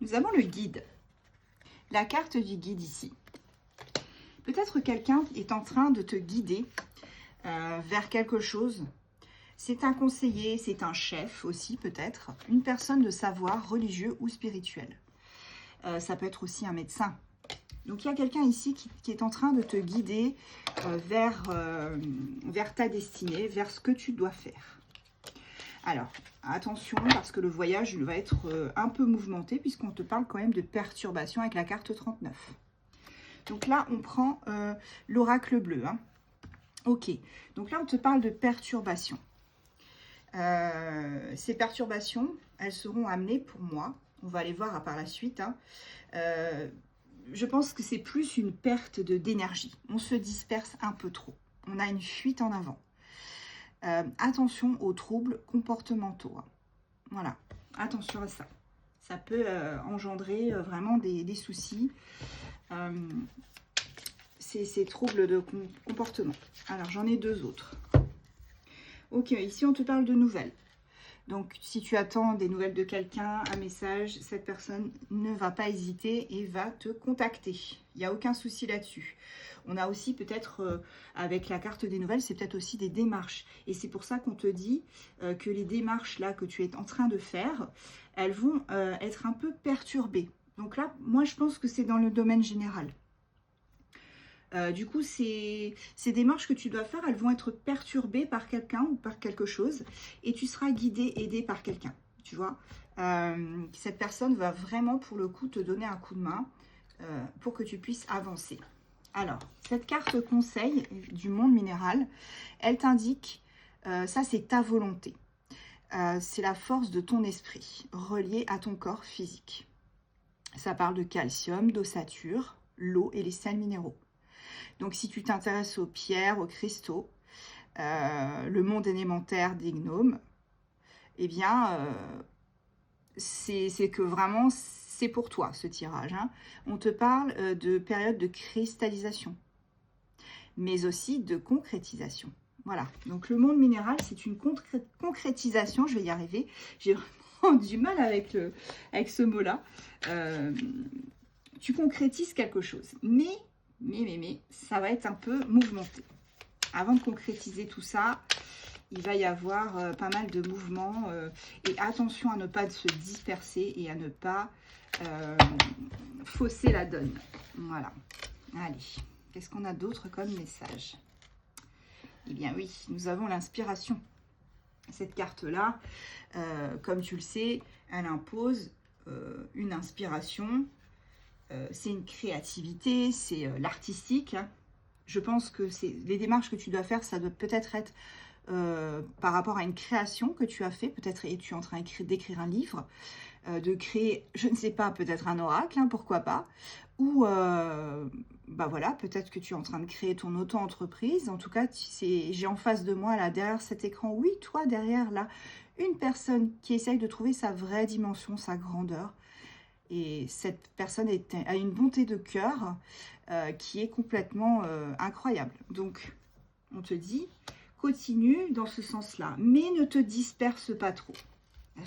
Nous avons le guide. La carte du guide ici. Peut-être quelqu'un est en train de te guider vers quelque chose. C'est un conseiller, c'est un chef aussi peut-être. Une personne de savoir religieux ou spirituel. Ça peut être aussi un médecin. Donc, il y a quelqu'un ici qui est en train de te guider vers ta destinée, vers ce que tu dois faire. Alors, attention, parce que le voyage va être un peu mouvementé, puisqu'on te parle quand même de perturbation avec la carte 39. Donc là, on prend l'oracle bleu. Hein. Ok, donc là, on te parle de perturbation. Ces perturbations, elles seront amenées pour moi. On va les voir par la suite. Hein. Je pense que c'est plus une perte d'énergie. On se disperse un peu trop. On a une fuite en avant. Attention aux troubles comportementaux. Hein. Voilà, attention à ça. Ça peut engendrer vraiment des soucis. Ces troubles de comportement. Alors, j'en ai deux autres. Ok, ici, on te parle de nouvelles. Donc, si tu attends des nouvelles de quelqu'un, un message, cette personne ne va pas hésiter et va te contacter. Il n'y a aucun souci là-dessus. On a aussi peut-être, avec la carte des nouvelles, c'est peut-être aussi des démarches. Et c'est pour ça qu'on te dit que les démarches là que tu es en train de faire, elles vont être un peu perturbées. Donc là, moi, je pense que c'est dans le domaine général. Du coup, ces démarches que tu dois faire, elles vont être perturbées par quelqu'un ou par quelque chose. Et tu seras guidé, aidé par quelqu'un. Tu vois, cette personne va vraiment, pour le coup, te donner un coup de main pour que tu puisses avancer. Alors, cette carte conseil du monde minéral, elle t'indique, ça c'est ta volonté. C'est la force de ton esprit, reliée à ton corps physique. Ça parle de calcium, d'ossature, l'eau et les sels minéraux. Donc, si tu t'intéresses aux pierres, aux cristaux, le monde élémentaire des gnomes, eh bien, c'est que vraiment, c'est pour toi, ce tirage. Hein. On te parle de période de cristallisation, mais aussi de concrétisation. Voilà. Donc, le monde minéral, c'est une concrétisation. Je vais y arriver. J'ai vraiment du mal avec ce mot-là. Tu concrétises quelque chose. Mais, ça va être un peu mouvementé. Avant de concrétiser tout ça, il va y avoir pas mal de mouvements. Et attention à ne pas se disperser et à ne pas fausser la donne. Voilà. Allez. Qu'est-ce qu'on a d'autre comme message? Eh bien oui, nous avons l'inspiration. Cette carte-là, comme tu le sais, elle impose une inspiration. C'est une créativité, c'est l'artistique. Hein. Je pense que les démarches que tu dois faire, ça doit peut-être être par rapport à une création que tu as fait. Peut-être es-tu en train d'écrire un livre, de créer, je ne sais pas, peut-être un oracle, hein, pourquoi pas. Ou, bah voilà, peut-être que tu es en train de créer ton auto-entreprise. En tout cas, j'ai en face de moi, là, derrière cet écran, oui, toi, derrière, là, une personne qui essaye de trouver sa vraie dimension, sa grandeur. Et cette personne a une bonté de cœur qui est complètement incroyable. Donc, on te dit, continue dans ce sens-là, mais ne te disperse pas trop.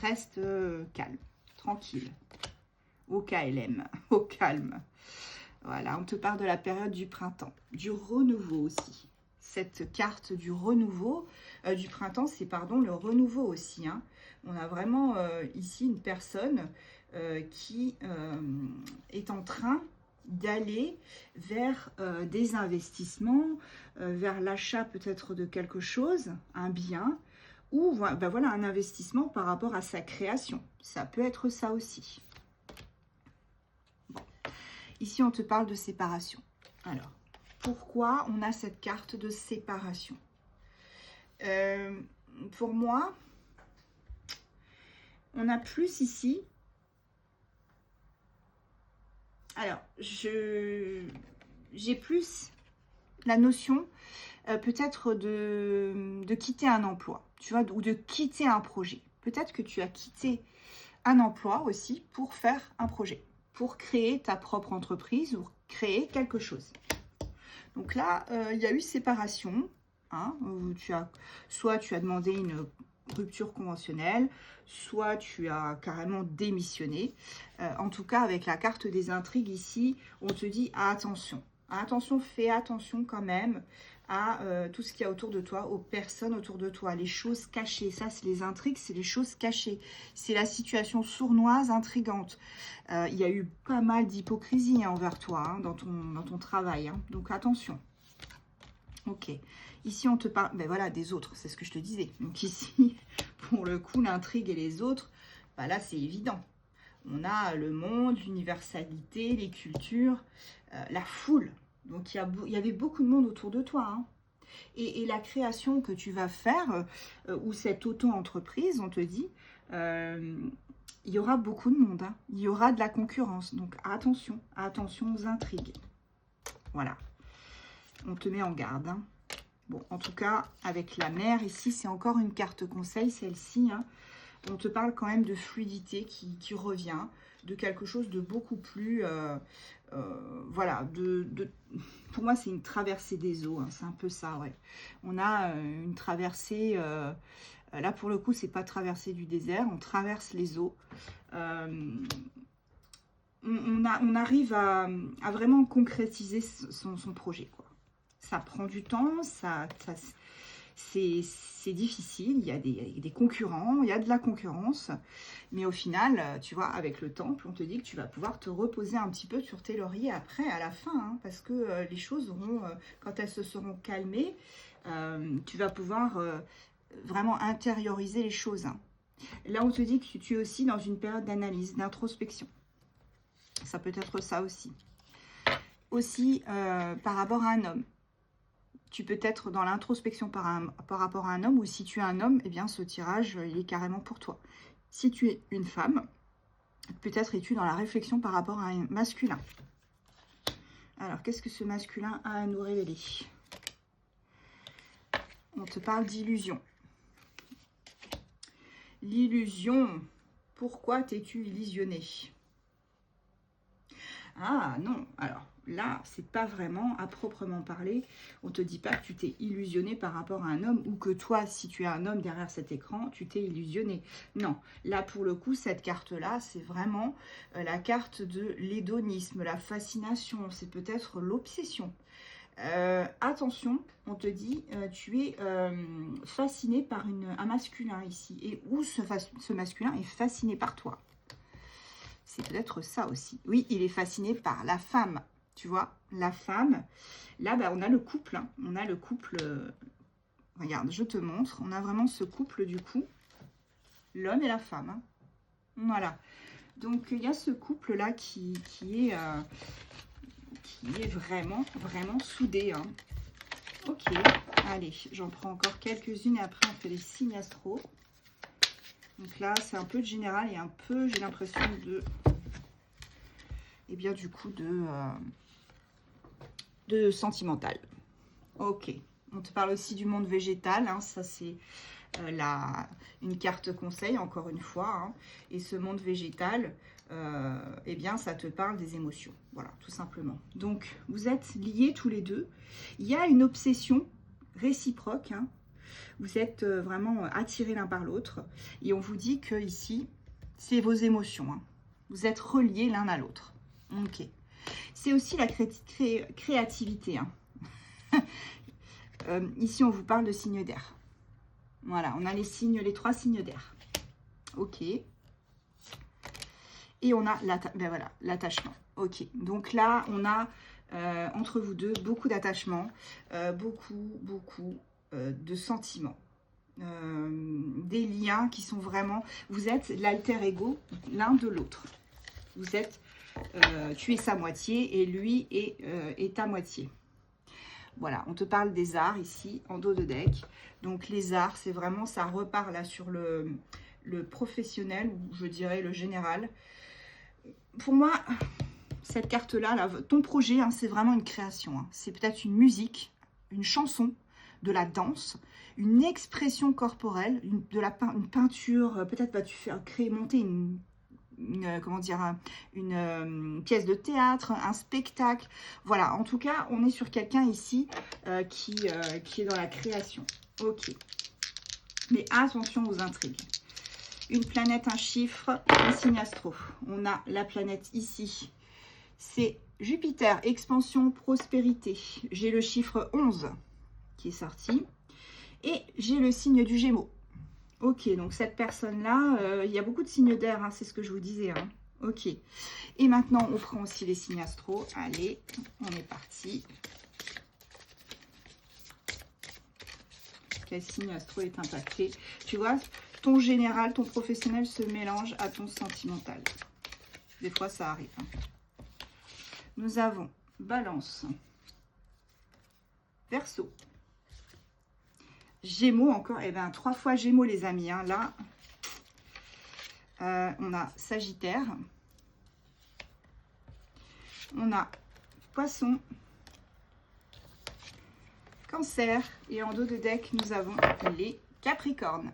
Reste calme, tranquille, au KLM, au calme. Voilà, on te parle de la période du printemps, du renouveau aussi. Cette carte du renouveau, du printemps, c'est le renouveau aussi. Hein. On a vraiment ici une personne qui est en train d'aller vers des investissements, vers l'achat peut-être de quelque chose, un bien, ou ben voilà, un investissement par rapport à sa création. Ça peut être ça aussi. Bon. Ici, on te parle de séparation. Alors, pourquoi on a cette carte de séparation? Pour moi, on a plus ici... Alors, j'ai plus la notion peut-être de quitter un emploi, tu vois, ou de quitter un projet. Peut-être que tu as quitté un emploi aussi pour faire un projet, pour créer ta propre entreprise ou créer quelque chose. Donc là, il y a eu séparation, hein, où soit tu as demandé une rupture conventionnelle, soit tu as carrément démissionné. En tout cas, avec la carte des intrigues ici, on te dit attention. Attention, fais attention quand même à tout ce qu'il y a autour de toi, aux personnes autour de toi, les choses cachées. Ça, c'est les intrigues, c'est les choses cachées. C'est la situation sournoise, intrigante. Il y a eu pas mal d'hypocrisie envers toi dans ton travail. Donc, attention. Ok. Ici, on te parle voilà, des autres. C'est ce que je te disais. Donc, ici, pour le coup, l'intrigue et les autres, là, c'est évident. On a le monde, l'universalité, les cultures, la foule. Donc, il y avait beaucoup de monde autour de toi. Et la création que tu vas faire, ou cette auto-entreprise, on te dit, il y aura beaucoup de monde. Il y aura de la concurrence. Donc, attention aux intrigues. Voilà. On te met en garde. Bon, en tout cas, avec la mer, ici, c'est encore une carte conseil, celle-ci. On te parle quand même de fluidité qui revient, de quelque chose de beaucoup plus... voilà, pour moi, c'est une traversée des eaux. C'est un peu ça, ouais. On a une traversée... là, pour le coup, c'est pas traversée du désert. On traverse les eaux. On arrive à vraiment concrétiser son projet, quoi. Ça prend du temps, c'est difficile, il y a des concurrents, il y a de la concurrence, mais au final, tu vois, avec le temple, on te dit que tu vas pouvoir te reposer un petit peu sur tes lauriers après, à la fin, parce que les choses auront, quand elles se seront calmées, tu vas pouvoir vraiment intérioriser les choses. Là, on te dit que tu es aussi dans une période d'analyse, d'introspection. Ça peut être ça aussi. Aussi, par rapport à un homme. Tu peux être dans l'introspection par rapport à un homme, ou si tu es un homme, eh bien ce tirage, il est carrément pour toi. Si tu es une femme, peut-être es-tu dans la réflexion par rapport à un masculin. Alors, qu'est-ce que ce masculin a à nous révéler? On te parle d'illusion. L'illusion, pourquoi t'es-tu illusionné? Ah non, alors là, c'est pas vraiment à proprement parler. On te dit pas que tu t'es illusionné par rapport à un homme, ou que toi, si tu es un homme derrière cet écran, tu t'es illusionné. Non, là pour le coup, cette carte-là, c'est vraiment la carte de l'hédonisme, la fascination, c'est peut-être l'obsession. Attention, on te dit, tu es fasciné par un masculin ici, et où ce masculin est fasciné par toi. C'est peut-être ça aussi. Oui, il est fasciné par la femme. Tu vois, la femme. Là, on a le couple. On a le couple. Regarde, je te montre. On a vraiment ce couple du coup. L'homme et la femme. Voilà. Donc, il y a ce couple-là qui est vraiment, vraiment soudé. Ok. Allez, j'en prends encore quelques-unes et après, on fait les signes astro. Donc là, c'est un peu de général et un peu, j'ai l'impression de... Eh bien, du coup, de sentimental. Ok. On te parle aussi du monde végétal. Ça, c'est une carte conseil, encore une fois. Et ce monde végétal, eh bien, ça te parle des émotions. Voilà, tout simplement. Donc, vous êtes liés tous les deux. Il y a une obsession réciproque. Vous êtes vraiment attirés l'un par l'autre. Et on vous dit que ici, c'est vos émotions. Vous êtes reliés l'un à l'autre. Ok. C'est aussi la créativité. Ici, on vous parle de signes d'air. Voilà, on a les 3 signes d'air. Ok. Et on a l'attachement. Ok. Donc là, on a entre vous deux beaucoup d'attachement, beaucoup de sentiments. Des liens qui sont vraiment... Vous êtes l'alter ego l'un de l'autre. Vous êtes... tu es sa moitié et lui est ta moitié. Voilà, on te parle des arts ici, en dos de deck. Donc les arts, c'est vraiment, ça repart là sur le professionnel, ou je dirais le général. Pour moi, cette carte-là, là, ton projet, c'est vraiment une création. C'est peut-être une musique, une chanson, de la danse, une expression corporelle, une peinture, peut-être tu fais monter une pièce de théâtre, un spectacle. Voilà, en tout cas, on est sur quelqu'un ici qui est dans la création. Ok. Mais attention aux intrigues. Une planète, un chiffre, un signe astro. On a la planète ici. C'est Jupiter, expansion, prospérité. J'ai le chiffre 11 qui est sorti. Et j'ai le signe du Gémeaux. Ok, donc cette personne-là, il y a beaucoup de signes d'air, hein, c'est ce que je vous disais. Hein. Ok. Et maintenant, on prend aussi les signes astro. Allez, on est parti. Quel signe astro est impacté? Tu vois, ton général, ton professionnel se mélange à ton sentimental. Des fois, ça arrive. Hein. Nous avons Balance, Verseau, Gémeaux encore. Eh bien, 3 fois Gémeaux, les amis. Hein. Là, on a Sagittaire. On a Poisson, Cancer. Et en dos de deck, nous avons les Capricornes.